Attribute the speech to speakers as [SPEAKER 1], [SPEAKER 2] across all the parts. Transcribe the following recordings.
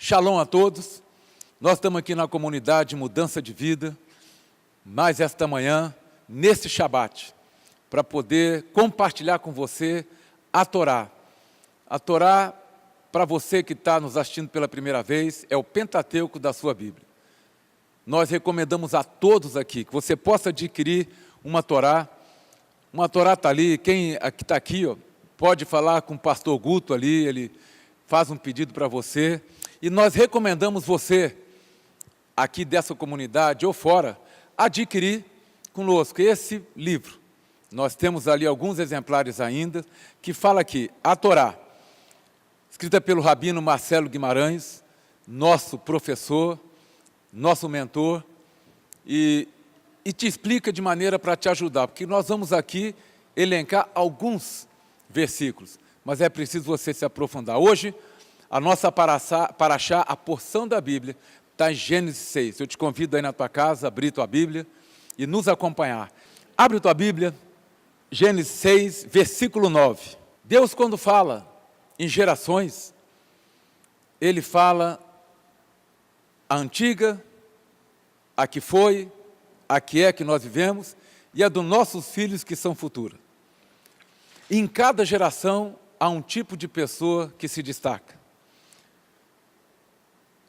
[SPEAKER 1] Shalom a todos. Nós estamos aqui na comunidade Mudança de Vida, mais esta manhã, nesse Shabat, para poder compartilhar com você a Torá. A Torá, para você que está nos assistindo pela primeira vez, é o Pentateuco da sua Bíblia. Nós recomendamos a todos aqui que você possa adquirir uma Torá. Uma Torá está ali, quem está aqui, pode falar com o pastor Guto ali, ele faz um pedido para você. E nós recomendamos você, aqui dessa comunidade ou fora, adquirir conosco esse livro. Nós temos ali alguns exemplares ainda, que fala aqui, a Torá, escrita pelo Rabino Marcelo Guimarães, nosso professor, nosso mentor, e te explica de maneira para te ajudar, porque nós vamos aqui elencar alguns versículos, mas é preciso você se aprofundar. Hoje, a nossa paraxá, a porção da Bíblia, está em Gênesis 6. Eu te convido aí na tua casa, abrir tua Bíblia e nos acompanhar. Abre tua Bíblia, Gênesis 6, versículo 9. Deus, quando fala em gerações, Ele fala a antiga, a que foi, a que é que nós vivemos e a dos nossos filhos que são futuras. Em cada geração há um tipo de pessoa que se destaca.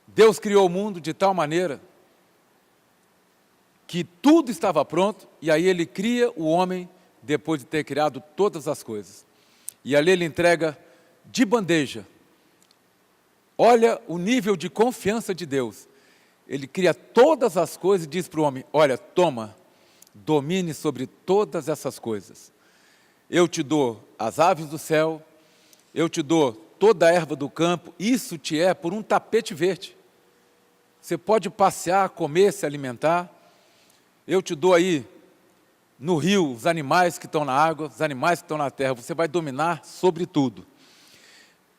[SPEAKER 1] Deus criou o mundo de tal maneira que tudo estava pronto e aí Ele cria o homem depois de ter criado todas as coisas. E ali Ele entrega de bandeja. Olha o nível de confiança de Deus. Ele cria todas as coisas e diz para o homem, olha, toma, domine sobre todas essas coisas. Eu te dou as aves do céu, eu te dou toda a erva do campo, isso te é por um tapete verde. Você pode passear, comer, se alimentar. Eu te dou aí, no rio, os animais que estão na água, os animais que estão na terra. Você vai dominar sobre tudo.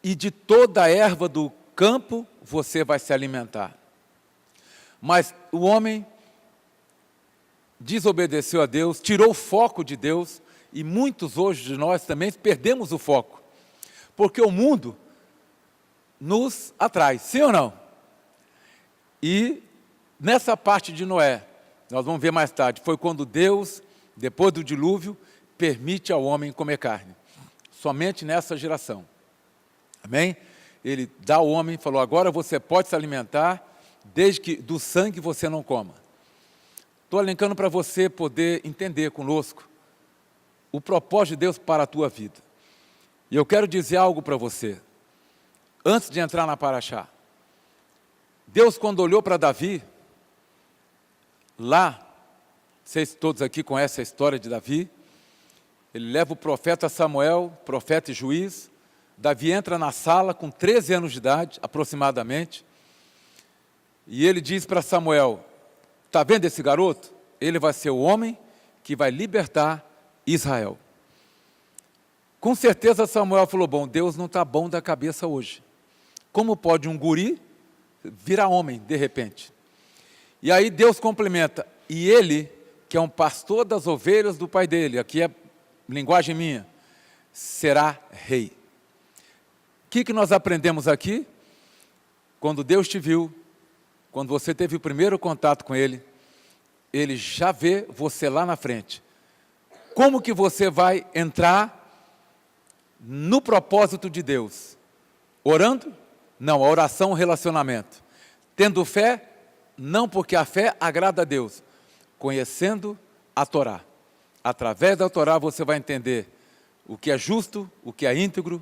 [SPEAKER 1] E de toda a erva do campo, você vai se alimentar. Mas o homem desobedeceu a Deus, tirou o foco de Deus, e muitos hoje de nós também perdemos o foco. Porque o mundo nos atrai, sim ou não? E nessa parte de Noé, nós vamos ver mais tarde, foi quando Deus, depois do dilúvio, permite ao homem comer carne. Somente nessa geração. Amém? Ele dá ao homem, falou, agora você pode se alimentar, desde que do sangue você não coma. Estou elencando para você poder entender conosco o propósito de Deus para a tua vida. E eu quero dizer algo para você, antes de entrar na paraxá. Deus, quando olhou para Davi, lá, vocês todos aqui conhecem a história de Davi, ele leva o profeta Samuel, profeta e juiz, Davi entra na sala com 13 anos de idade, aproximadamente, e ele diz para Samuel, está vendo esse garoto? Ele vai ser o homem que vai libertar Israel. Com certeza Samuel falou, bom, Deus não está bom da cabeça hoje. Como pode um guri virar homem, de repente? E aí Deus complementa, e ele, que é um pastor das ovelhas do pai dele, aqui é linguagem minha, será rei. O que nós aprendemos aqui? Quando Deus te viu, quando você teve o primeiro contato com Ele, Ele já vê você lá na frente. Como que você vai entrar no propósito de Deus? Orando? Não, a oração é um relacionamento. Tendo fé? Não, porque a fé agrada a Deus. Conhecendo a Torá. Através da Torá você vai entender o que é justo, o que é íntegro,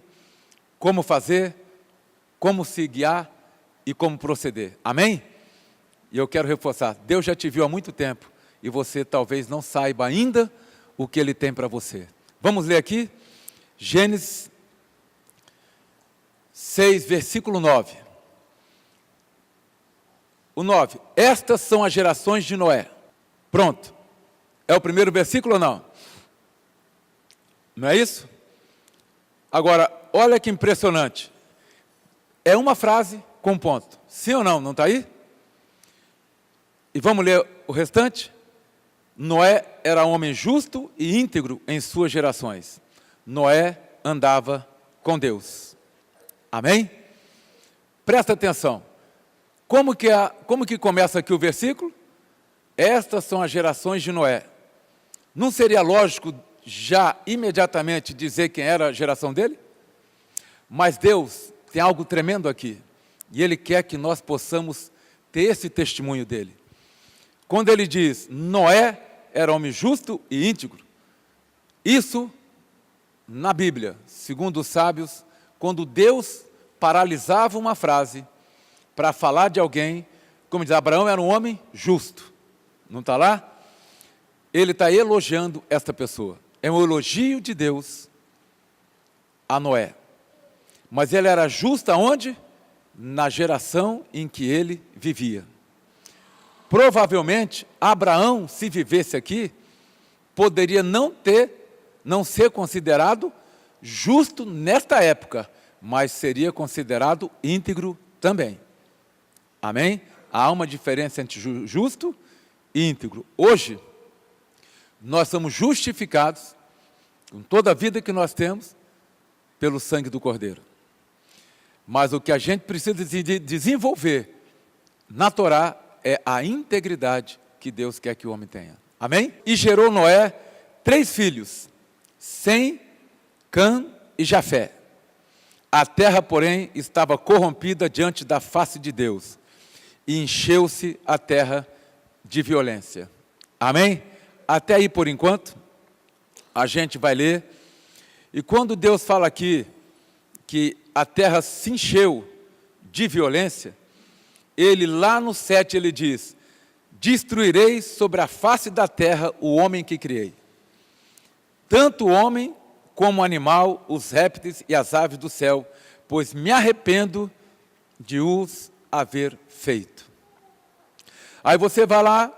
[SPEAKER 1] como fazer, como se guiar e como proceder. Amém? E eu quero reforçar, Deus já te viu há muito tempo e você talvez não saiba ainda o que Ele tem para você. Vamos ler aqui? Gênesis 6, versículo 9. O 9. Estas são as gerações de Noé. Pronto. É o primeiro versículo ou não? Não é isso? Agora, olha que impressionante. É uma frase com ponto. Sim ou não? Não está aí? E vamos ler o restante? Noé era homem justo e íntegro em suas gerações. Noé andava com Deus. Amém? Presta atenção. Como que começa aqui o versículo? Estas são as gerações de Noé. Não seria lógico já imediatamente dizer quem era a geração dele? Mas Deus tem algo tremendo aqui. E Ele quer que nós possamos ter esse testemunho dele. Quando Ele diz, Noé era homem justo e íntegro, isso, na Bíblia, segundo os sábios, quando Deus paralisava uma frase para falar de alguém, como diz, Abraão era um homem justo. Não está lá? Ele está elogiando esta pessoa. É um elogio de Deus a Noé. Mas ele era justo aonde? Na geração em que ele vivia. Provavelmente, Abraão, se vivesse aqui, poderia não ser considerado justo nesta época, mas seria considerado íntegro também. Amém? Há uma diferença entre justo e íntegro. Hoje, nós somos justificados, com toda a vida que nós temos, pelo sangue do Cordeiro. Mas o que a gente precisa desenvolver na Torá é a integridade que Deus quer que o homem tenha. Amém? E gerou Noé 3 filhos, Sem, Cã e Jafé. A terra, porém, estava corrompida diante da face de Deus, e encheu-se a terra de violência. Amém? Até aí, por enquanto, a gente vai ler. E quando Deus fala aqui que a terra se encheu de violência, Ele lá no 7, Ele diz, destruirei sobre a face da terra o homem que criei. Tanto o homem como o animal, os répteis e as aves do céu, pois me arrependo de os haver feito. Aí você vai lá,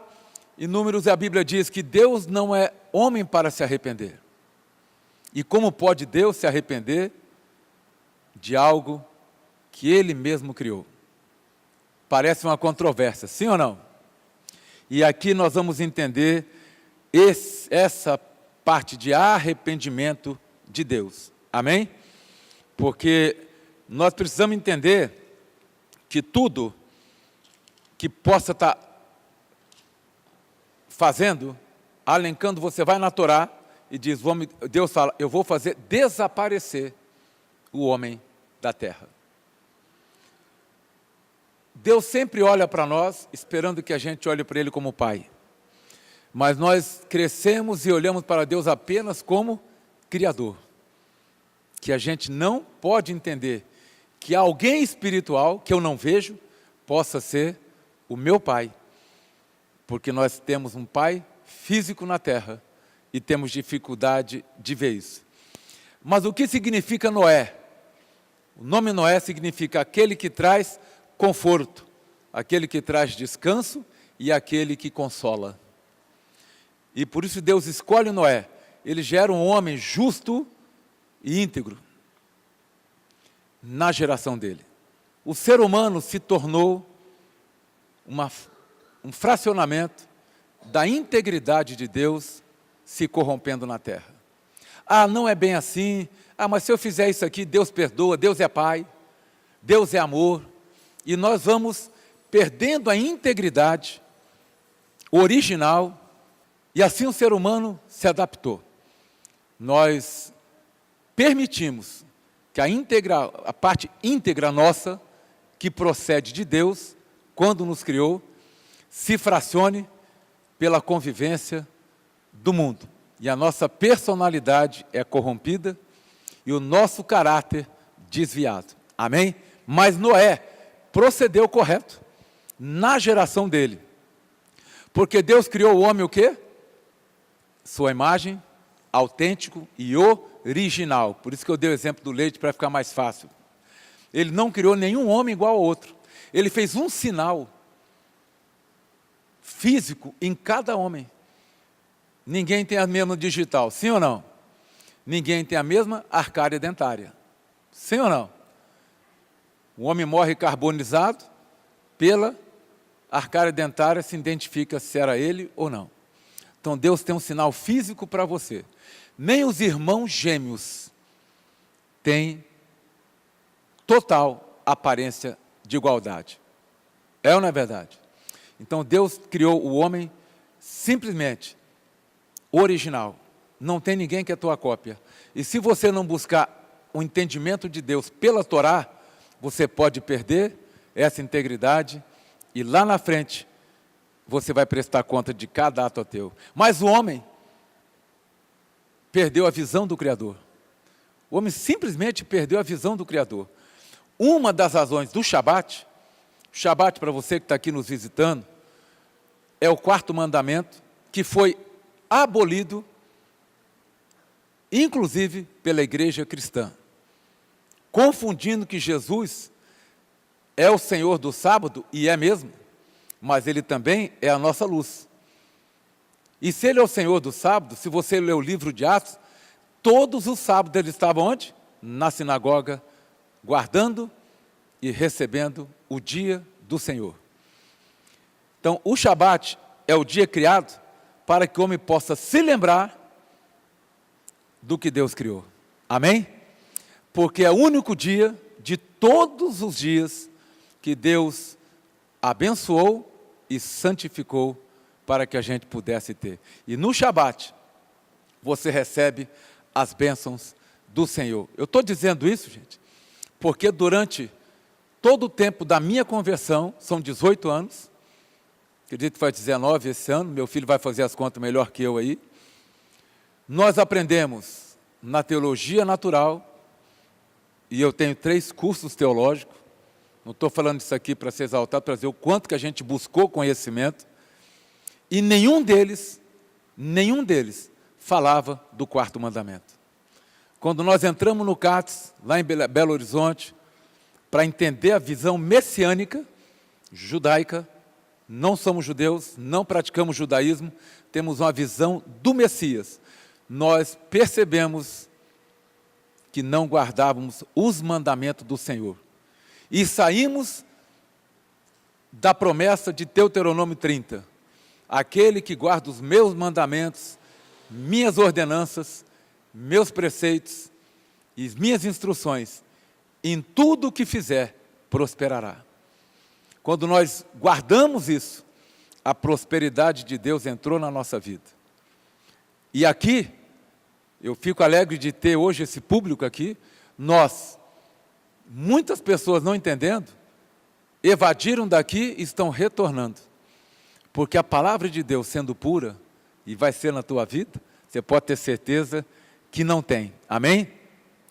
[SPEAKER 1] em Números a Bíblia diz que Deus não é homem para se arrepender. E como pode Deus se arrepender de algo que Ele mesmo criou? Parece uma controvérsia, sim ou não? E aqui nós vamos entender essa parte de arrependimento de Deus. Amém? Porque nós precisamos entender que tudo que possa estar fazendo, alencando, você vai na Torá e diz, Deus fala, eu vou fazer desaparecer o homem da terra. Deus sempre olha para nós, esperando que a gente olhe para Ele como Pai. Mas nós crescemos e olhamos para Deus apenas como Criador. Que a gente não pode entender que alguém espiritual, que eu não vejo, possa ser o meu Pai. Porque nós temos um Pai físico na terra e temos dificuldade de ver isso. Mas o que significa Noé? O nome Noé significa aquele que traz conforto, aquele que traz descanso e aquele que consola. E por isso Deus escolhe Noé. Ele gera um homem justo e íntegro na geração dele. O ser humano se tornou um fracionamento da integridade de Deus se corrompendo na terra. Ah, não é bem assim. Ah, mas se eu fizer isso aqui, Deus perdoa, Deus é Pai, Deus é amor. E nós vamos perdendo a integridade original, e assim o ser humano se adaptou. Nós permitimos que a parte íntegra nossa, que procede de Deus, quando nos criou, se fracione pela convivência do mundo. E a nossa personalidade é corrompida e o nosso caráter desviado. Amém? Mas Noé procedeu correto na geração dele. Porque Deus criou o homem o quê? Sua imagem, autêntico e original. Por isso que eu dei o exemplo do leite para ficar mais fácil. Ele não criou nenhum homem igual ao outro. Ele fez um sinal físico em cada homem. Ninguém tem a mesma digital, sim ou não? Ninguém tem a mesma arcária dentária, sim ou não? O homem morre carbonizado, pela arcária dentária se identifica se era ele ou não. Então Deus tem um sinal físico para você. Nem os irmãos gêmeos têm total aparência de igualdade. É ou não é verdade? Então Deus criou o homem simplesmente original. Não tem ninguém que é tua cópia. E se você não buscar o entendimento de Deus pela Torá, você pode perder essa integridade e lá na frente você vai prestar conta de cada ato teu. Mas o homem perdeu a visão do Criador. O homem simplesmente perdeu a visão do Criador. Uma das razões do Shabat, para você que está aqui nos visitando, é o quarto mandamento que foi abolido, inclusive pela igreja cristã, confundindo que Jesus é o Senhor do sábado, e é mesmo, mas Ele também é a nossa luz. E se Ele é o Senhor do sábado, se você ler o livro de Atos, todos os sábados Ele estava onde? Na sinagoga, guardando e recebendo o dia do Senhor. Então, o Shabat é o dia criado para que o homem possa se lembrar do que Deus criou. Amém? Porque é o único dia de todos os dias que Deus abençoou e santificou para que a gente pudesse ter. E no Shabat, você recebe as bênçãos do Senhor. Eu estou dizendo isso, gente, porque durante todo o tempo da minha conversão, são 18 anos, acredito que faz 19 esse ano, meu filho vai fazer as contas melhor que eu aí, nós aprendemos na teologia natural, e eu tenho 3 cursos teológicos, não estou falando isso aqui para ser exaltado, para dizer o quanto que a gente buscou conhecimento, e nenhum deles falava do quarto mandamento. Quando nós entramos no CATES, lá em Belo Horizonte, para entender a visão messiânica, judaica, não somos judeus, não praticamos judaísmo, temos uma visão do Messias. Nós percebemos que não guardávamos os mandamentos do Senhor. E saímos da promessa de Deuteronômio 30. Aquele que guarda os meus mandamentos, minhas ordenanças, meus preceitos e minhas instruções, em tudo o que fizer, prosperará. Quando nós guardamos isso, a prosperidade de Deus entrou na nossa vida. E aqui, eu fico alegre de ter hoje esse público aqui, muitas pessoas não entendendo, evadiram daqui e estão retornando. Porque a palavra de Deus sendo pura, e vai ser na tua vida, você pode ter certeza que não tem. Amém?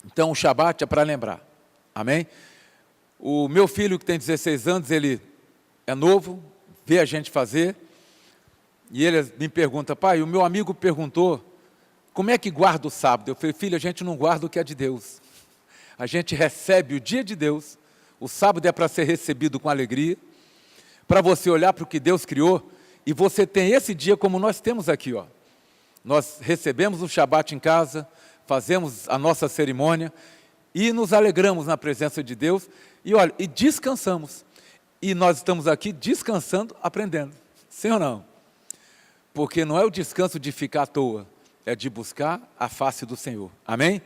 [SPEAKER 1] Então o Shabat é para lembrar. Amém? O meu filho que tem 16 anos, ele é novo, vê a gente fazer, e ele me pergunta, pai, o meu amigo perguntou, como é que guarda o sábado? Eu falei, filho, a gente não guarda o que é de Deus. A gente recebe o dia de Deus, o sábado é para ser recebido com alegria, para você olhar para o que Deus criou, e você tem esse dia como nós temos aqui, ó. Nós recebemos o Shabat em casa, fazemos a nossa cerimônia, e nos alegramos na presença de Deus, e olha, e descansamos. E nós estamos aqui descansando, aprendendo. Sim ou não? Porque não é o descanso de ficar à toa, é de buscar a face do Senhor. Amém?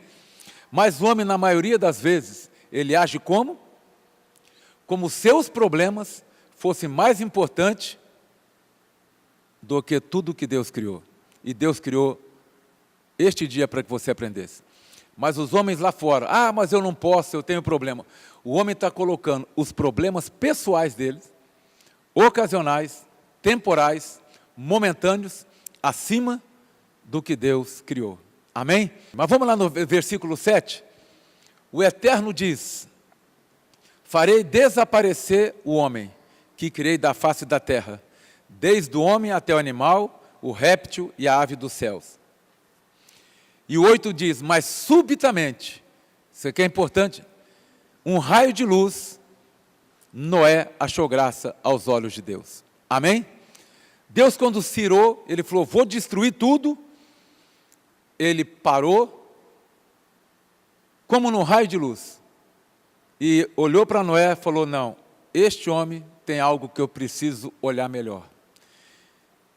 [SPEAKER 1] Mas o homem, na maioria das vezes, ele age como? Como seus problemas fossem mais importantes do que tudo que Deus criou. E Deus criou este dia para que você aprendesse. Mas os homens lá fora, mas eu não posso, eu tenho problema. O homem está colocando os problemas pessoais deles, ocasionais, temporais, momentâneos, acima do que Deus criou. Amém? Mas vamos lá no versículo 7. O Eterno diz, farei desaparecer o homem que criei da face da terra, desde o homem até o animal, o réptil e a ave dos céus. E o 8 diz, mas subitamente, isso aqui é importante, um raio de luz, Noé achou graça aos olhos de Deus. Amém? Deus, quando cirou, ele falou, vou destruir tudo. Ele parou, como num raio de luz, e olhou para Noé e falou, não, este homem tem algo que eu preciso olhar melhor.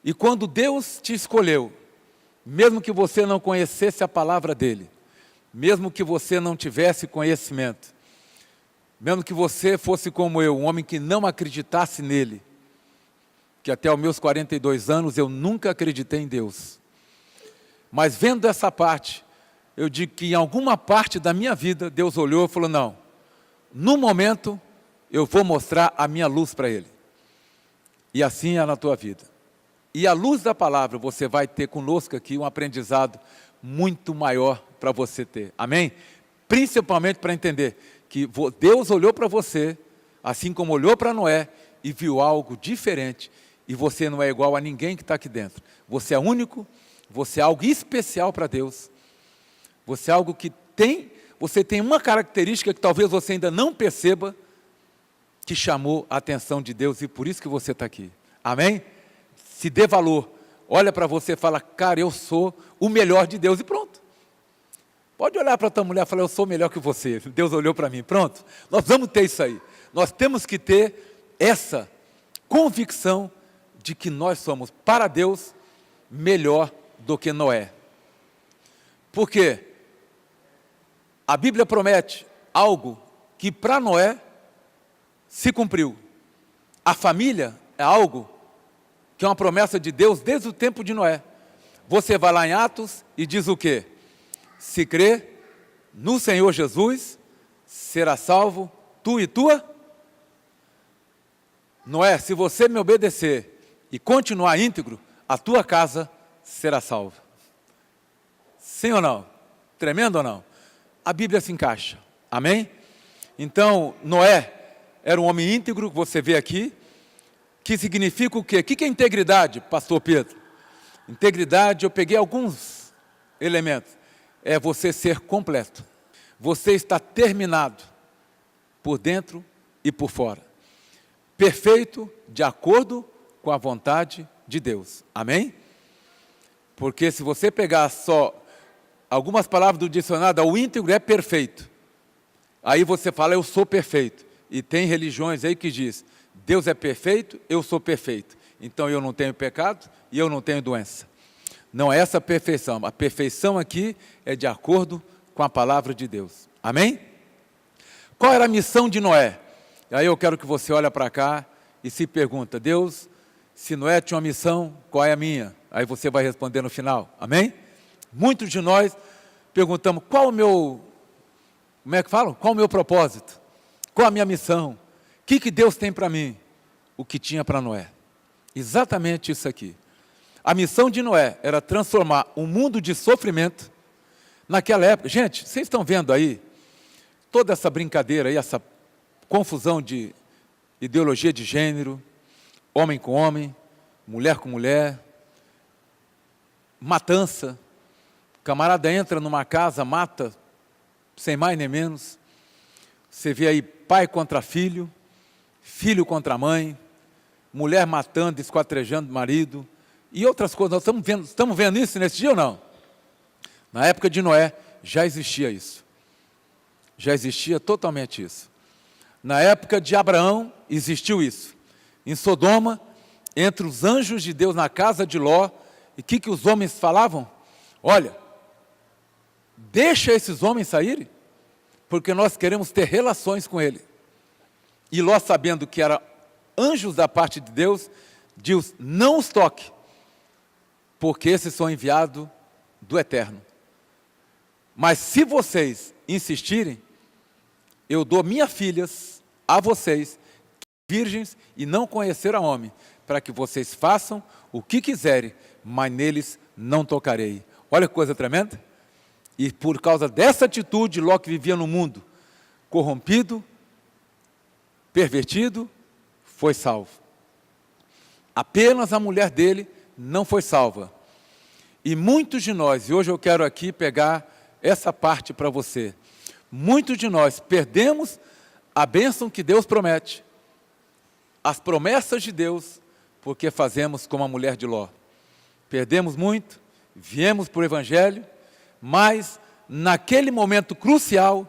[SPEAKER 1] E quando Deus te escolheu, mesmo que você não conhecesse a palavra dele, mesmo que você não tivesse conhecimento, mesmo que você fosse como eu, um homem que não acreditasse nele, que até os meus 42 anos eu nunca acreditei em Deus. Mas vendo essa parte, eu digo que em alguma parte da minha vida, Deus olhou e falou, não, no momento eu vou mostrar a minha luz para ele. E assim é na tua vida. E à luz da palavra, você vai ter conosco aqui um aprendizado muito maior para você ter. Amém? Principalmente para entender que Deus olhou para você, assim como olhou para Noé, e viu algo diferente. E você não é igual a ninguém que está aqui dentro. Você é único, você é algo especial para Deus. Você é algo que você tem uma característica que talvez você ainda não perceba, que chamou a atenção de Deus e por isso que você está aqui. Amém? Se dê valor. Olha para você e fala, cara, eu sou o melhor de Deus e pronto. Pode olhar para a tua mulher e falar, eu sou melhor que você. Deus olhou para mim, pronto. Nós vamos ter isso aí. Nós temos que ter essa convicção de que nós somos, para Deus, melhor do que Noé. Por quê? A Bíblia promete algo que para Noé se cumpriu. A família é algo que é uma promessa de Deus desde o tempo de Noé. Você vai lá em Atos e diz o quê? Se crê no Senhor Jesus, será salvo tu e tua. Noé, se você me obedecer e continuar íntegro, a tua casa será salva. Sim ou não? Tremendo ou não? A Bíblia se encaixa. Amém? Então, Noé era um homem íntegro, que você vê aqui, que significa o quê? O que é integridade, pastor Pedro? Integridade, eu peguei alguns elementos. É você ser completo. Você está terminado, por dentro e por fora. Perfeito, de acordo com a vontade de Deus. Amém? Porque se você pegar só algumas palavras do dicionário, o íntegro é perfeito. Aí você fala, eu sou perfeito. E tem religiões aí que diz, Deus é perfeito, eu sou perfeito. Então eu não tenho pecado e eu não tenho doença. Não é essa a perfeição. A perfeição aqui é de acordo com a palavra de Deus. Amém? Qual era a missão de Noé? Aí eu quero que você olhe para cá e se pergunta, Deus, se Noé tinha uma missão, qual é a minha? Aí você vai responder no final. Amém? Muitos de nós perguntamos, qual o meu, como é que falam? Qual o meu propósito? Qual a minha missão? O que Deus tem para mim? O que tinha para Noé. Exatamente isso aqui. A missão de Noé era transformar um mundo de sofrimento naquela época. Gente, vocês estão vendo aí toda essa brincadeira aí, essa confusão de ideologia de gênero, homem com homem, mulher com mulher, matança. O camarada entra numa casa, mata, sem mais nem menos. Você vê aí pai contra filho, filho contra mãe, mulher matando, esquartejando o marido, e outras coisas. Nós estamos vendo isso nesse dia ou não? Na época de Noé, já existia isso. Já existia totalmente isso. Na época de Abraão, existiu isso. Em Sodoma, entre os anjos de Deus na casa de Ló, e o que os homens falavam? Olha, deixa esses homens saírem, porque nós queremos ter relações com ele. E Ló, sabendo que eram anjos da parte de Deus, diz, não os toque, porque esses são enviados do Eterno. Mas se vocês insistirem, eu dou minhas filhas a vocês, virgens, e não conheceram homem, para que vocês façam o que quiserem, mas neles não tocarei. Olha que coisa tremenda. E por causa dessa atitude, Ló, que vivia no mundo corrompido, pervertido, foi salvo. Apenas a mulher dele não foi salva. E muitos de nós, e hoje eu quero aqui pegar essa parte para você, muitos de nós perdemos a bênção que Deus promete, as promessas de Deus, porque fazemos como a mulher de Ló. Perdemos muito, viemos para o Evangelho, mas naquele momento crucial,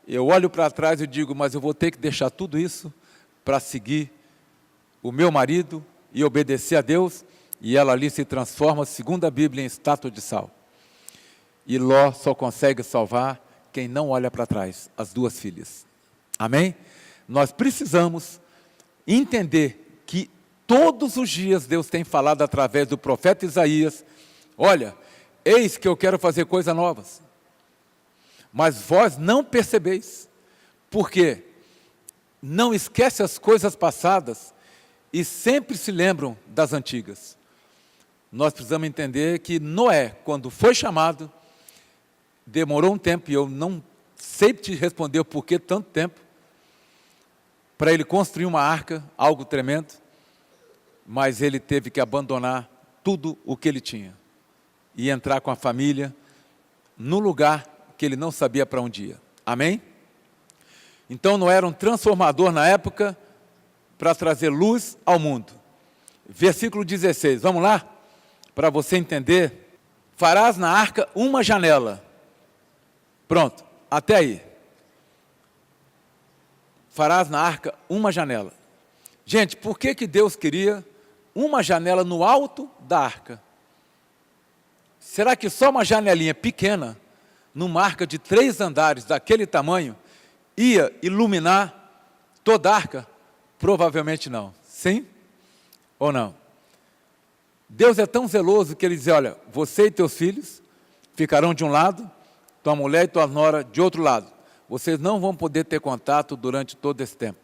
[SPEAKER 1] eu olho para trás e digo, mas eu vou ter que deixar tudo isso para seguir o meu marido e obedecer a Deus, e ela ali se transforma, segundo a Bíblia, em estátua de sal. E Ló só consegue salvar quem não olha para trás, as duas filhas. Amém? Nós precisamos entender que todos os dias Deus tem falado através do profeta Isaías, olha, eis que eu quero fazer coisas novas, mas vós não percebeis. Por quê? Não esquece as coisas passadas e sempre se lembram das antigas. Nós precisamos entender que Noé, quando foi chamado, demorou um tempo, e eu não sei te responder por que tanto tempo, para ele construir uma arca, algo tremendo, mas ele teve que abandonar tudo o que ele tinha e entrar com a família no lugar que ele não sabia para onde ia. Amém? Então Noé era um transformador na época para trazer luz ao mundo. Versículo 16, vamos lá? Para você entender. Farás na arca uma janela. Pronto, até aí. Farás na arca uma janela. Gente, por que Deus queria uma janela no alto da arca? Será que só uma janelinha pequena, numa arca de 3 andares daquele tamanho, ia iluminar toda a arca? Provavelmente não. Sim ou não? Deus é tão zeloso que Ele diz, olha, você e teus filhos ficarão de um lado, tua mulher e tua nora de outro lado. Vocês não vão poder ter contato durante todo esse tempo.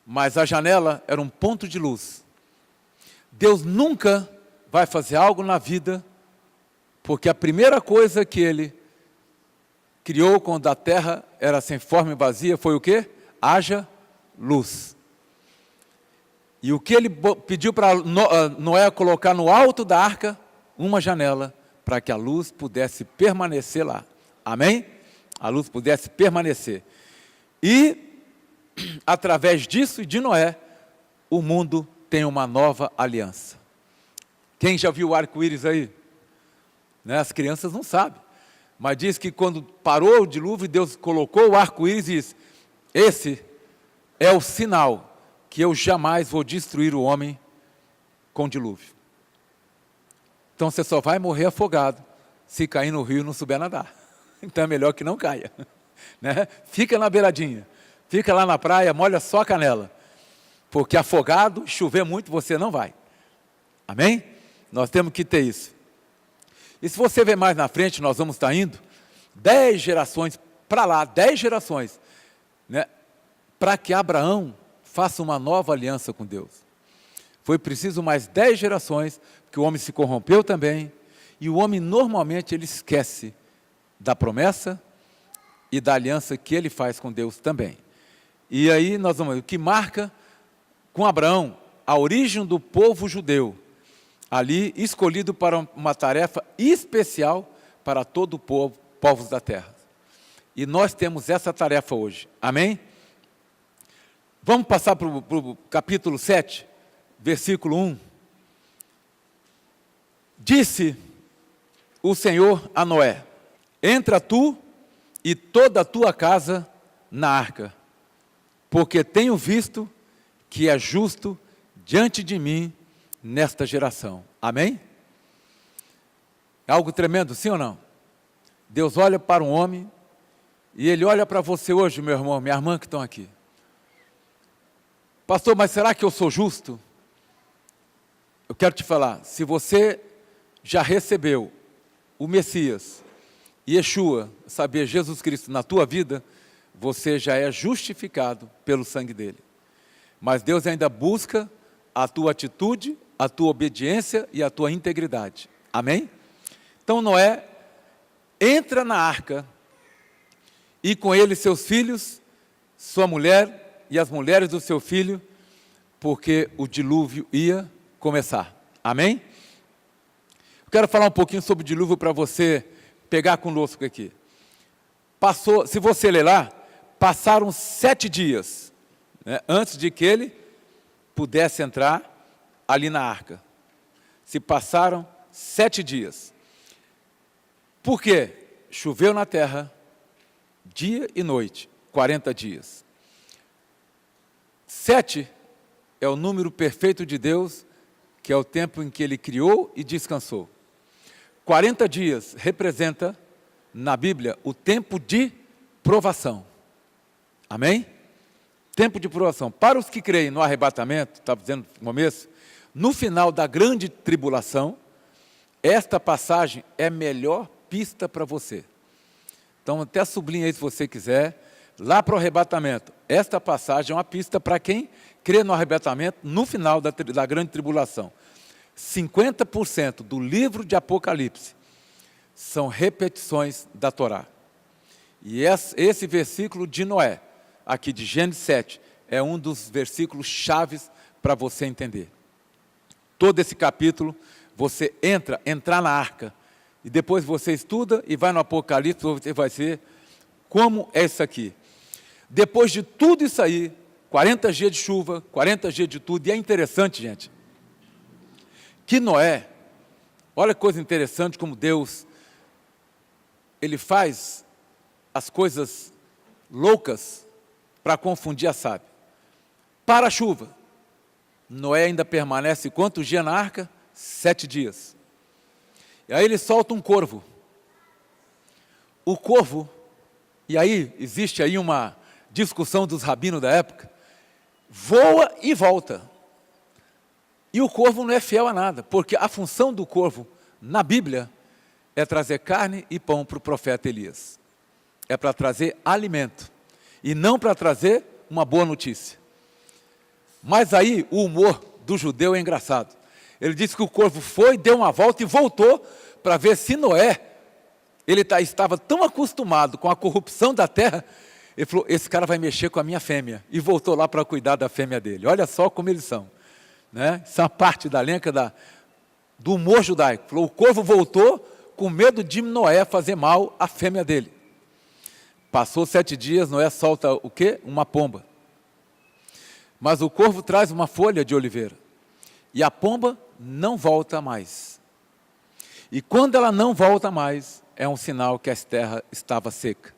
[SPEAKER 1] Mas a janela era um ponto de luz. Deus nunca vai fazer algo na vida, porque a primeira coisa que Ele criou quando a terra era sem forma e vazia foi o quê? Haja luz. E o que Ele pediu para Noé colocar no alto da arca? Uma janela, para que a luz pudesse permanecer lá. Amém? A luz pudesse permanecer. E, através disso e de Noé, o mundo tem uma nova aliança. Quem já viu o arco-íris aí? Né? As crianças não sabem. Mas diz que quando parou o dilúvio, Deus colocou o arco-íris e disse, esse é o sinal que eu jamais vou destruir o homem com dilúvio. Então você só vai morrer afogado se cair no rio e não souber nadar. Então é melhor que não caia. Né? Fica na beiradinha, fica lá na praia, molha só a canela. Porque afogado, chover muito, você não vai. Amém? Nós temos que ter isso. E se você ver mais na frente, nós vamos estar indo 10 gerações para lá, 10 gerações, né, para que Abraão faça uma nova aliança com Deus. Foi preciso mais 10 gerações, porque o homem se corrompeu também, e o homem normalmente ele esquece da promessa e da aliança que ele faz com Deus também. E aí nós vamos ver o que marca com Abraão a origem do povo judeu, ali escolhido para uma tarefa especial para todo o povo, povos da terra. E nós temos essa tarefa hoje. Amém? Vamos passar para o capítulo 7, versículo 1. Disse o Senhor a Noé, entra tu e toda a tua casa na arca, porque tenho visto que é justo diante de mim nesta geração. Amém? É algo tremendo, sim ou não? Deus olha para um homem e Ele olha para você hoje, meu irmão, minha irmã que estão aqui. Pastor, mas será que eu sou justo? Eu quero te falar, se você já recebeu o Messias, Yeshua, saber Jesus Cristo na tua vida, você já é justificado pelo sangue dele. Mas Deus ainda busca a tua atitude, a tua obediência e a tua integridade. Amém? Então Noé entra na arca e com ele seus filhos, sua mulher e as mulheres do seu filho, porque o dilúvio ia começar. Amém? Eu quero falar um pouquinho sobre o dilúvio para você pegar conosco aqui. Passou, se você ler lá, passaram 7 dias, né, antes de que ele pudesse entrar ali na arca. Se passaram 7 dias. Por quê? Choveu na terra, dia e noite, 40 dias. 7 é o número perfeito de Deus, que é o tempo em que Ele criou e descansou. 40 dias representa, na Bíblia, o tempo de provação. Amém? Tempo de provação. Para os que creem no arrebatamento, estava dizendo no começo, no final da grande tribulação, esta passagem é a melhor pista para você. Então, até sublinha aí se você quiser, lá para o arrebatamento. Esta passagem é uma pista para quem crê no arrebatamento no final da grande tribulação. 50% do livro de Apocalipse são repetições da Torá. E esse versículo de Noé, aqui de Gênesis 7, é um dos versículos chaves para você entender. Todo esse capítulo, você entrar na arca, e depois você estuda e vai no Apocalipse, você vai ver como é isso aqui. Depois de tudo isso aí, 40 dias de chuva, 40 dias de tudo, e é interessante, gente, que Noé, olha que coisa interessante como Deus, ele faz as coisas loucas para confundir a sábia. Para a chuva, Noé ainda permanece quantos dias na arca? 7 dias. E aí ele solta um corvo. O corvo, e aí existe aí uma discussão dos rabinos da época, voa e volta. E o corvo não é fiel a nada, porque a função do corvo na Bíblia é trazer carne e pão para o profeta Elias. É para trazer alimento, e não para trazer uma boa notícia. Mas aí o humor do judeu é engraçado. Ele disse que o corvo foi, deu uma volta e voltou para ver se Noé, estava tão acostumado com a corrupção da terra, ele falou, esse cara vai mexer com a minha fêmea, e voltou lá para cuidar da fêmea dele. Olha só como eles são, né? Isso é uma parte da lenca do humor judaico. Falou, o corvo voltou com medo de Noé fazer mal à fêmea dele. Passou 7 dias, Noé solta o quê? Uma pomba. Mas o corvo traz uma folha de oliveira. E a pomba não volta mais. E quando ela não volta mais, é um sinal que a terra estava seca,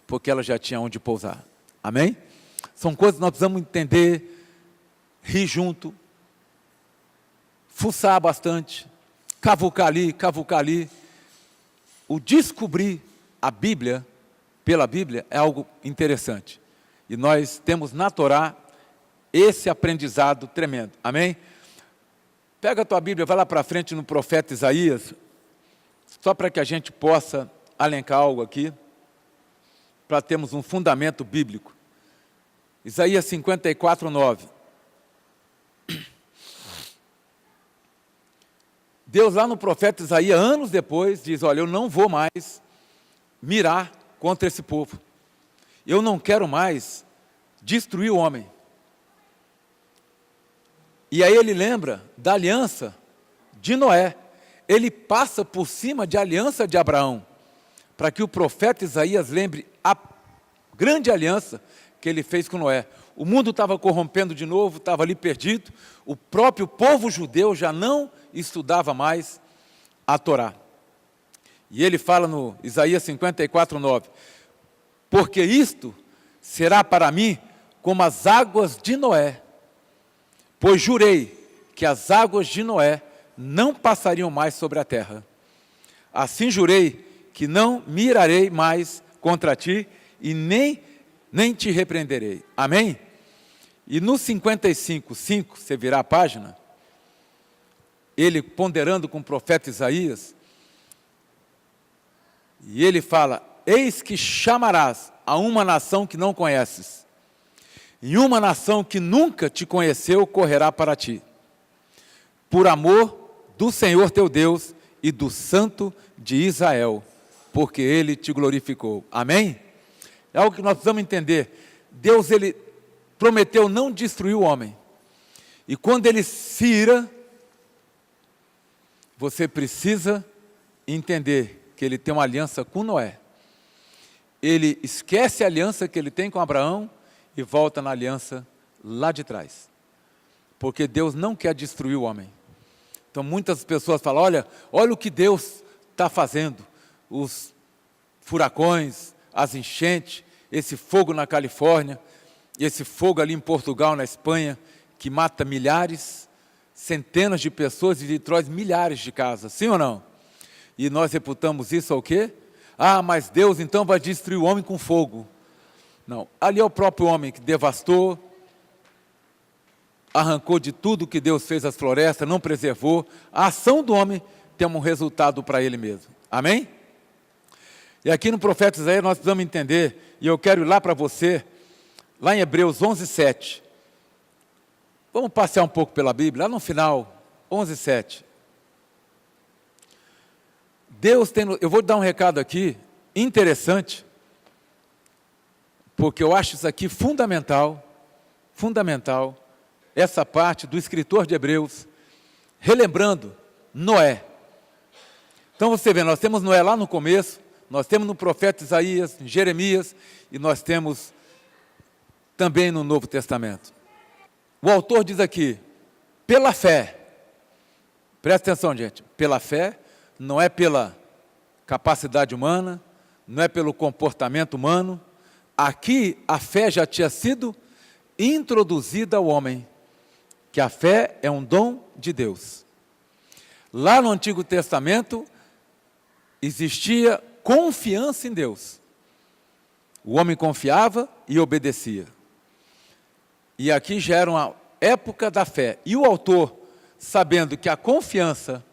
[SPEAKER 1] porque ela já tinha onde pousar. Amém? São coisas que nós precisamos entender, rir junto, fuçar bastante, cavucar ali. O descobrir a Bíblia, pela Bíblia, é algo interessante. E nós temos na Torá esse aprendizado tremendo. Amém? Pega a tua Bíblia, vai lá para frente no profeta Isaías, só para que a gente possa alencar algo aqui, para termos um fundamento bíblico. Isaías 54, 9. Deus lá no profeta Isaías, anos depois, diz, olha, eu não vou mais mirar contra esse povo. Eu não quero mais destruir o homem. E aí ele lembra da aliança de Noé. Ele passa por cima de aliança de Abraão, para que o profeta Isaías lembre a grande aliança que ele fez com Noé. O mundo estava corrompendo de novo, estava ali perdido, o próprio povo judeu já não estudava mais a Torá. E ele fala no Isaías 54, 9, porque isto será para mim como as águas de Noé, pois jurei que as águas de Noé não passariam mais sobre a terra. Assim jurei que não mirarei mais contra ti e nem te repreenderei. Amém? E no 55, 5, você virar a página, ele ponderando com o profeta Isaías, e ele fala, eis que chamarás a uma nação que não conheces, e uma nação que nunca te conheceu correrá para ti, por amor do Senhor teu Deus e do Santo de Israel, porque Ele te glorificou. Amém? É algo que nós precisamos entender. Deus, Ele prometeu não destruir o homem. E quando Ele se ira, você precisa entender que Ele tem uma aliança com Noé. Ele esquece a aliança que Ele tem com Abraão e volta na aliança lá de trás. Porque Deus não quer destruir o homem. Então muitas pessoas falam, olha o que Deus está fazendo. Os furacões, as enchentes, esse fogo na Califórnia, esse fogo ali em Portugal, na Espanha, que mata milhares, centenas de pessoas e destrói milhares de casas, sim ou não? E nós reputamos isso ao quê? Mas Deus então vai destruir o homem com fogo. Não, ali é o próprio homem que devastou, arrancou de tudo que Deus fez as florestas, não preservou. A ação do homem tem um resultado para ele mesmo. Amém? E aqui no profeta Isaías nós precisamos entender, e eu quero ir lá para você, lá em Hebreus 11:7. Vamos passear um pouco pela Bíblia, lá no final, 11:7. Deus tem, eu vou dar um recado aqui, interessante, porque eu acho isso aqui fundamental, essa parte do escritor de Hebreus, relembrando Noé. Então você vê, nós temos Noé lá no começo, nós temos no profeta Isaías, em Jeremias, e nós temos também no Novo Testamento. O autor diz aqui, pela fé, presta atenção, gente, pela fé, não é pela capacidade humana, não é pelo comportamento humano. Aqui a fé já tinha sido introduzida ao homem, que a fé é um dom de Deus. Lá no Antigo Testamento existia confiança em Deus. O homem confiava e obedecia. E aqui já era uma época da fé. E o autor, sabendo que a confiança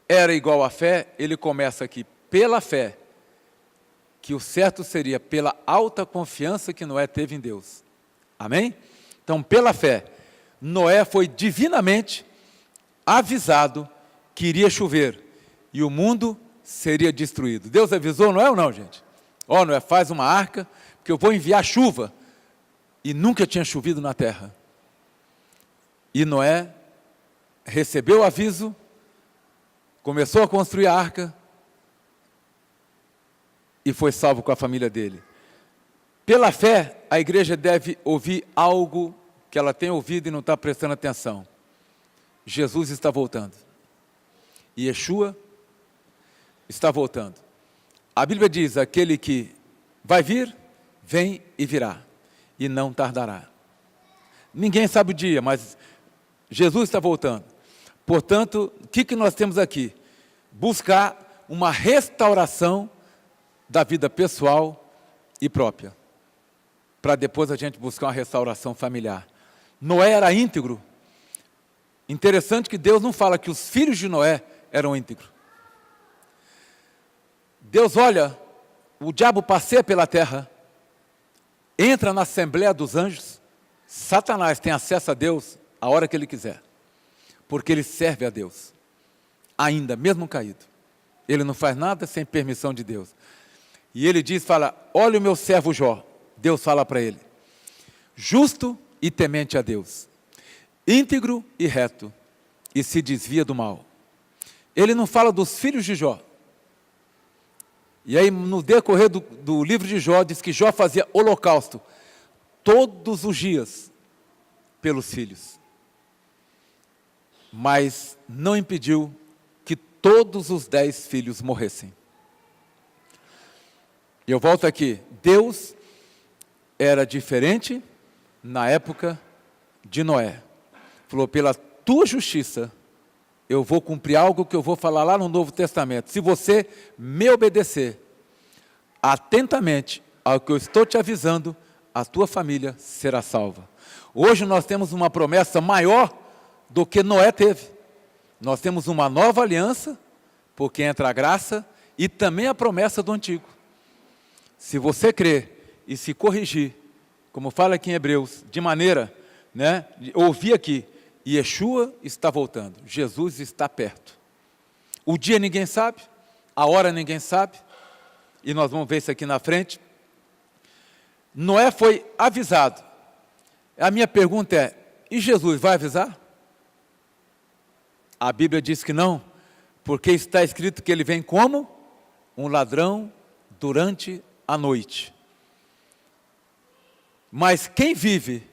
[SPEAKER 1] era igual à fé, ele começa aqui, pela fé, que o certo seria pela alta confiança que Noé teve em Deus. Amém? Então, pela fé, Noé foi divinamente avisado que iria chover e o mundo seria destruído. Deus avisou Noé ou não, gente? Ó, Noé, faz uma arca, porque eu vou enviar chuva. E nunca tinha chovido na terra. E Noé recebeu o aviso, começou a construir a arca e foi salvo com a família dele. Pela fé, a igreja deve ouvir algo que ela tem ouvido e não está prestando atenção. Jesus está voltando. E Yeshua está voltando. A Bíblia diz, aquele que vai vir, vem e virá, e não tardará. Ninguém sabe o dia, mas Jesus está voltando. Portanto, o que nós temos aqui? Buscar uma restauração da vida pessoal e própria, para depois a gente buscar uma restauração familiar. Noé era íntegro. Interessante que Deus não fala que os filhos de Noé eram íntegros. Deus olha, o diabo passeia pela terra, entra na Assembleia dos Anjos, Satanás tem acesso a Deus a hora que ele quiser, porque ele serve a Deus, ainda, mesmo caído. Ele não faz nada sem permissão de Deus. E ele diz, fala, olha o meu servo Jó. Deus fala para ele, justo e temente a Deus, íntegro e reto, e se desvia do mal. Ele não fala dos filhos de Jó. E aí, no decorrer do livro de Jó, diz que Jó fazia holocausto todos os dias pelos filhos. Mas não impediu que todos os 10 filhos morressem. E eu volto aqui. Deus era diferente na época de Noé. Falou, pela tua justiça, eu vou cumprir algo que eu vou falar lá no Novo Testamento. Se você me obedecer atentamente ao que eu estou te avisando, a tua família será salva. Hoje nós temos uma promessa maior do que Noé teve. Nós temos uma nova aliança, porque entra a graça e também a promessa do antigo. Se você crer e se corrigir, como fala aqui em Hebreus, de maneira, ouvir aqui, Yeshua está voltando, Jesus está perto. O dia ninguém sabe, a hora ninguém sabe, e nós vamos ver isso aqui na frente. Noé foi avisado. A minha pergunta é, e Jesus vai avisar? A Bíblia diz que não, porque está escrito que ele vem como um ladrão durante a noite. Mas quem vive,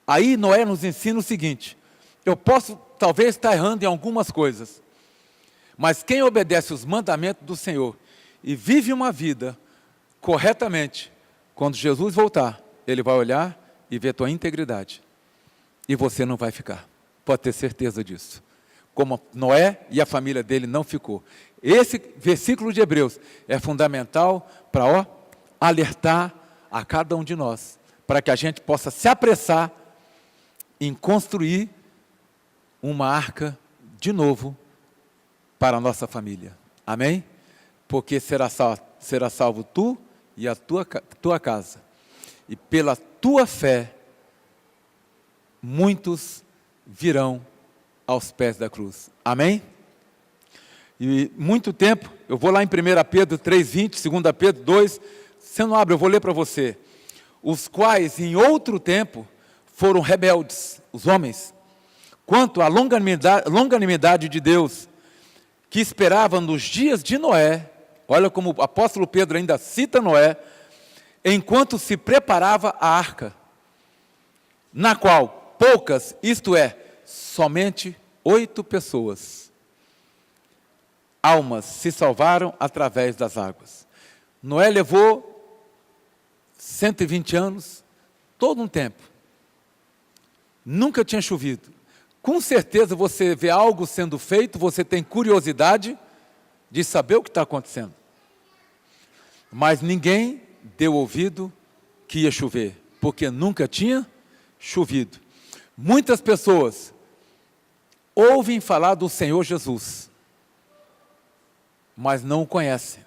[SPEAKER 1] aí Noé nos ensina o seguinte, eu posso talvez estar errando em algumas coisas, mas quem obedece os mandamentos do Senhor e vive uma vida corretamente, quando Jesus voltar, Ele vai olhar e ver tua integridade. E você não vai ficar. Pode ter certeza disso. Como Noé e a família dele não ficou. Esse versículo de Hebreus é fundamental para alertar a cada um de nós, para que a gente possa se apressar em construir uma arca de novo para a nossa família. Amém? Porque será salvo tu e a tua casa. E pela tua fé, muitos virão aos pés da cruz. Amém? E muito tempo, eu vou lá em 1 Pedro 3,20, 2 Pedro 2, você não abre, eu vou ler para você. Os quais em outro tempo foram rebeldes, os homens, quanto à longanimidade de Deus, que esperava nos dias de Noé. Olha como o apóstolo Pedro ainda cita Noé, enquanto se preparava a arca, na qual poucas, isto é, somente 8 pessoas, almas se salvaram através das águas. Noé levou 120 anos, todo um tempo. Nunca tinha chovido. Com certeza você vê algo sendo feito, você tem curiosidade de saber o que está acontecendo. Mas ninguém deu ouvido que ia chover, porque nunca tinha chovido. Muitas pessoas ouvem falar do Senhor Jesus, mas não o conhecem.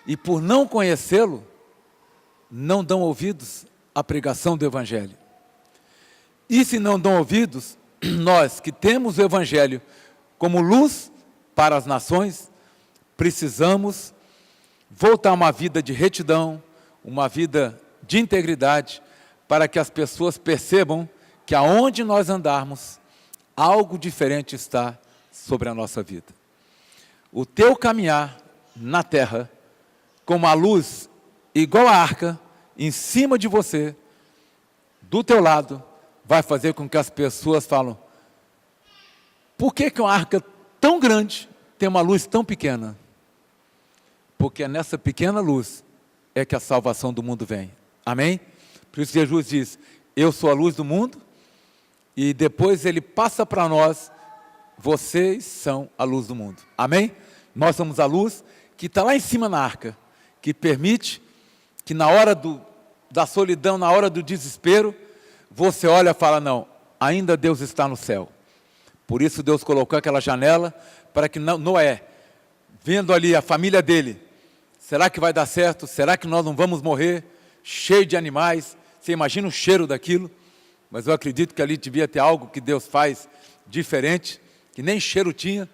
[SPEAKER 1] E por não conhecê-lo, não dão ouvidos à pregação do Evangelho. E se não dão ouvidos, nós que temos o Evangelho como luz para as nações, precisamos voltar a uma vida de retidão, uma vida de integridade, para que as pessoas percebam que aonde nós andarmos, algo diferente está sobre a nossa vida. O teu caminhar na terra, com uma luz igual à arca, em cima de você, do teu lado, vai fazer com que as pessoas falem: por que uma arca tão grande tem uma luz tão pequena? Porque é nessa pequena luz é que a salvação do mundo vem. Amém? Por isso Jesus diz: eu sou a luz do mundo, e depois ele passa para nós: vocês são a luz do mundo. Amém? Nós somos a luz que está lá em cima na arca, que permite que na hora da solidão, na hora do desespero, você olha e fala: não, ainda Deus está no céu. Por isso Deus colocou aquela janela, para que Noé, vendo ali a família dele, será que vai dar certo? Será que nós não vamos morrer? Cheio de animais, você imagina o cheiro daquilo, mas eu acredito que ali devia ter algo que Deus faz diferente, que nem cheiro tinha,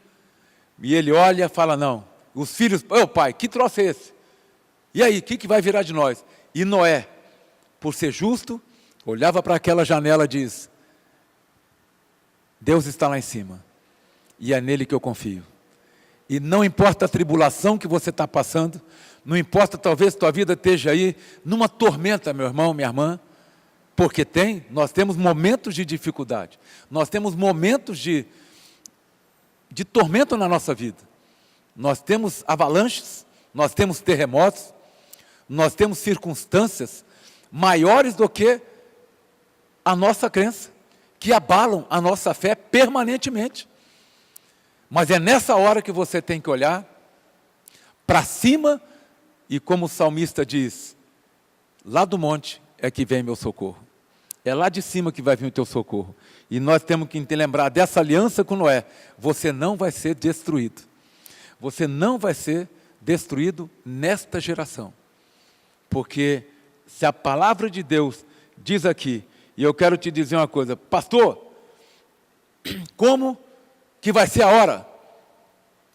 [SPEAKER 1] e ele olha e fala: não, os filhos, ô pai, que troço é esse? E aí, o que vai virar de nós? E Noé, por ser justo, olhava para aquela janela e diz: Deus está lá em cima, e é nele que eu confio. E não importa a tribulação que você está passando, não importa, talvez tua vida esteja aí numa tormenta, meu irmão, minha irmã, porque nós temos momentos de dificuldade, nós temos momentos de tormento na nossa vida, nós temos avalanches, nós temos terremotos, nós temos circunstâncias maiores do que a nossa crença, que abalam a nossa fé permanentemente. Mas é nessa hora que você tem que olhar para cima e, como o salmista diz, lá do monte é que vem meu socorro. É lá de cima que vai vir o teu socorro. E nós temos que lembrar dessa aliança com Noé. Você não vai ser destruído. Você não vai ser destruído nesta geração. Porque se a palavra de Deus diz aqui, e eu quero te dizer uma coisa: pastor, como que vai ser a hora?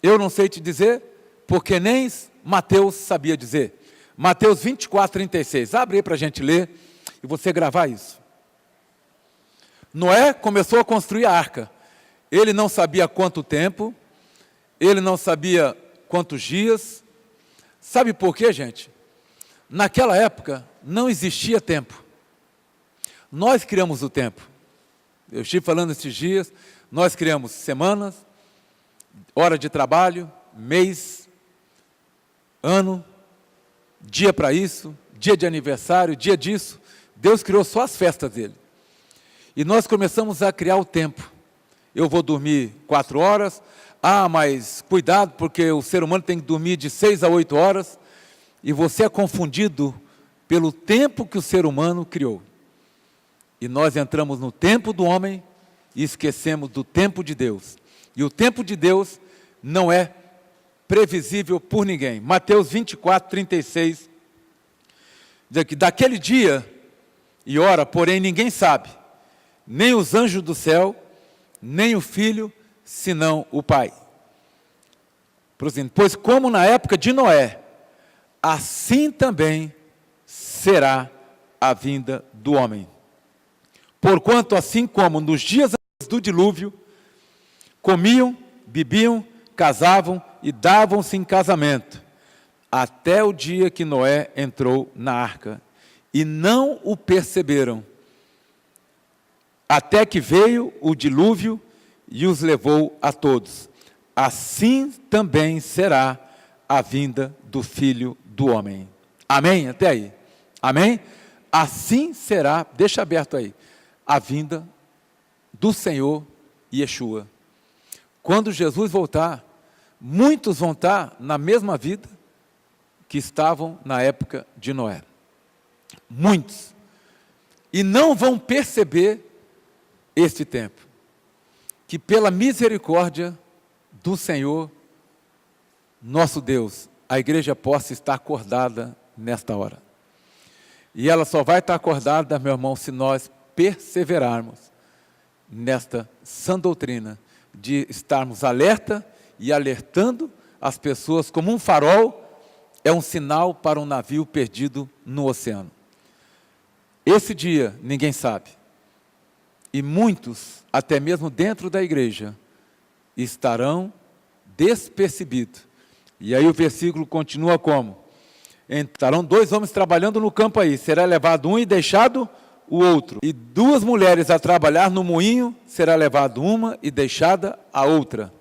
[SPEAKER 1] Eu não sei te dizer, porque nem Mateus sabia dizer. Mateus 24, 36. Abre aí para a gente ler e você gravar isso. Noé começou a construir a arca. Ele não sabia quanto tempo, ele não sabia quantos dias. Sabe por quê, gente? Naquela época não existia tempo. Nós criamos o tempo. Eu estive falando esses dias, nós criamos semanas, hora de trabalho, mês, ano, dia para isso, dia de aniversário, dia disso. Deus criou só as festas dele. E nós começamos a criar o tempo. Eu vou dormir 4 horas, mas cuidado, porque o ser humano tem que dormir de 6 a 8 horas, e você é confundido pelo tempo que o ser humano criou. E nós entramos no tempo do homem e esquecemos do tempo de Deus. E o tempo de Deus não é previsível por ninguém. Mateus 24, 36, diz aqui: daquele dia e hora, porém, ninguém sabe, nem os anjos do céu, nem o Filho, senão o Pai. Pois como na época de Noé, assim também será a vinda do homem. Porquanto, assim como nos dias antes do dilúvio, comiam, bebiam, casavam e davam-se em casamento, até o dia que Noé entrou na arca, e não o perceberam, até que veio o dilúvio e os levou a todos. Assim também será a vinda do Filho do Homem. Amém? Até aí. Amém? Assim será, deixa aberto aí, a vinda do Senhor Yeshua. Quando Jesus voltar, muitos vão estar na mesma vida que estavam na época de Noé. Muitos. E não vão perceber este tempo. Que pela misericórdia do Senhor, nosso Deus, a igreja possa estar acordada nesta hora. E ela só vai estar acordada, meu irmão, se nós perseverarmos nesta sã doutrina de estarmos alerta e alertando as pessoas como um farol é um sinal para um navio perdido no oceano. Esse dia ninguém sabe. E muitos, até mesmo dentro da igreja, estarão despercebidos. E aí o versículo continua como? Estarão 2 homens trabalhando no campo aí, será levado um e deixado o outro. E 2 mulheres a trabalhar no moinho, será levado uma e deixada a outra.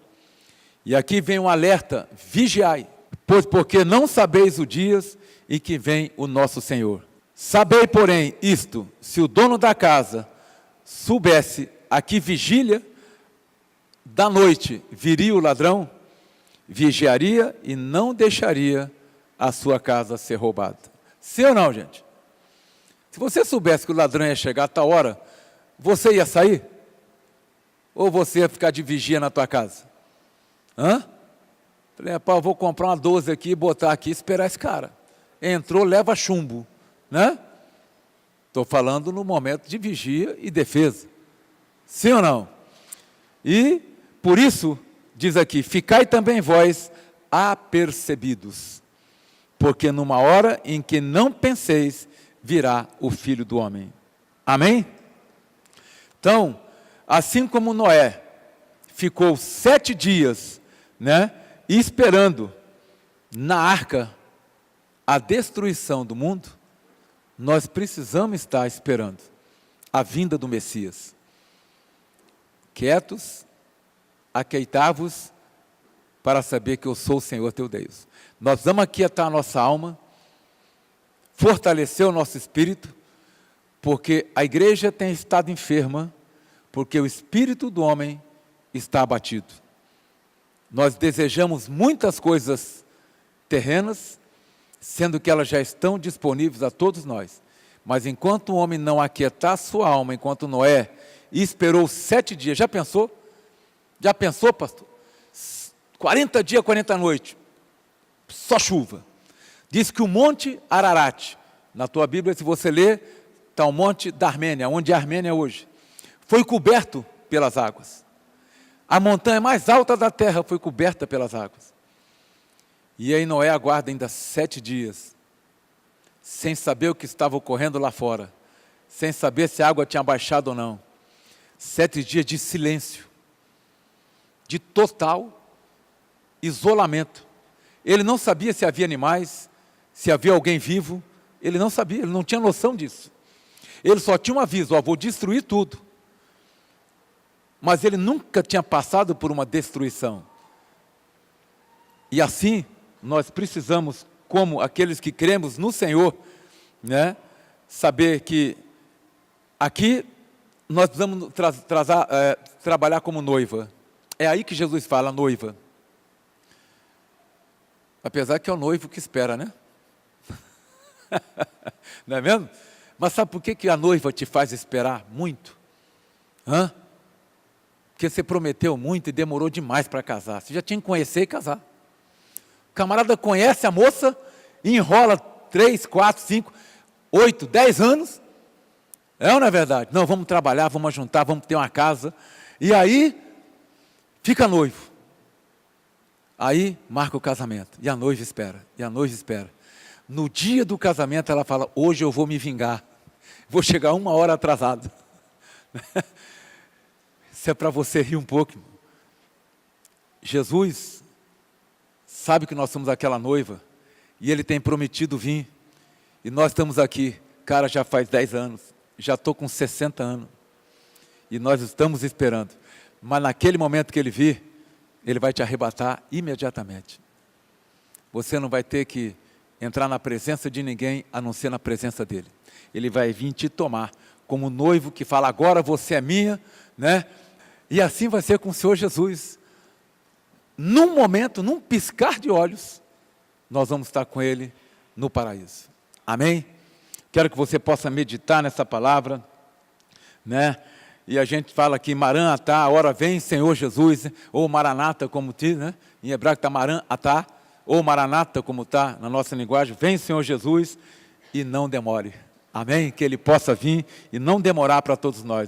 [SPEAKER 1] E aqui vem um alerta: vigiai, pois porque não sabeis o dias em que vem o nosso Senhor. Sabei, porém, isto, se o dono da casa soubesse a que vigília da noite viria o ladrão, vigiaria e não deixaria a sua casa ser roubada. Sim ou não, gente? Se você soubesse que o ladrão ia chegar a tal hora, você ia sair? Ou você ia ficar de vigia na tua casa? Hã? Falei, pá, eu vou comprar uma 12 aqui, botar aqui e esperar esse cara. Entrou, leva chumbo, né? Estou falando no momento de vigia e defesa. Sim ou não? E, por isso, diz aqui, ficai também vós apercebidos, porque numa hora em que não penseis, virá o Filho do Homem. Amém? Então, assim como Noé ficou 7 dias, né, esperando na arca a destruição do mundo, nós precisamos estar esperando a vinda do Messias. Quietos, aquietai-vos, para saber que eu sou o Senhor teu Deus. Nós vamos aquietar a nossa alma, fortalecer o nosso espírito, porque a igreja tem estado enferma, porque o espírito do homem está abatido. Nós desejamos muitas coisas terrenas, sendo que elas já estão disponíveis a todos nós. Mas enquanto o homem não aquietar sua alma, enquanto Noé esperou 7 dias, já pensou? Já pensou, pastor? 40 dias, 40 noites, só chuva. Diz que o monte Ararat, na tua Bíblia, se você ler, está o monte da Armênia, onde é a Armênia hoje, foi coberto pelas águas. A montanha mais alta da terra foi coberta pelas águas. E aí Noé aguarda ainda 7 dias, sem saber o que estava ocorrendo lá fora, sem saber se a água tinha baixado ou não. 7 dias de silêncio, de total isolamento. Ele não sabia se havia animais, se havia alguém vivo, ele não sabia, ele não tinha noção disso. Ele só tinha um aviso, vou destruir tudo. Mas ele nunca tinha passado por uma destruição. E assim, nós precisamos, como aqueles que cremos no Senhor, né, saber que aqui nós precisamos trabalhar como noiva. É aí que Jesus fala, noiva. Apesar que é o noivo que espera, né? Não é mesmo? Mas sabe por que a noiva te faz esperar muito? Porque você prometeu muito e demorou demais para casar. Você já tinha que conhecer e casar. O camarada conhece a moça e enrola 3, 4, 5, 8, 10 anos. É ou não é verdade? Não, vamos trabalhar, vamos juntar, vamos ter uma casa. E aí, fica noivo. Aí, marca o casamento. E a noiva espera, e a noiva espera. No dia do casamento, ela fala, hoje eu vou me vingar. Vou chegar 1 hora atrasado. Isso é para você rir um pouco. Jesus sabe que nós somos aquela noiva. E Ele tem prometido vir. E nós estamos aqui. Cara, já faz 10 anos. Já estou com 60 anos. E nós estamos esperando. Mas naquele momento que Ele vir, Ele vai te arrebatar imediatamente. Você não vai ter que entrar na presença de ninguém, a não ser na presença dEle. Ele vai vir te tomar, como noivo que fala, agora você é minha, né? E assim vai ser com o Senhor Jesus. Num momento, num piscar de olhos, nós vamos estar com Ele no paraíso. Amém? Quero que você possa meditar nessa palavra, né? E a gente fala aqui, Maranatá, a hora vem, Senhor Jesus, ou Maranata, como diz, né? Em hebraico está Maranatá, ou Maranata, como está na nossa linguagem, vem, Senhor Jesus, e não demore. Amém? Que Ele possa vir e não demorar para todos nós.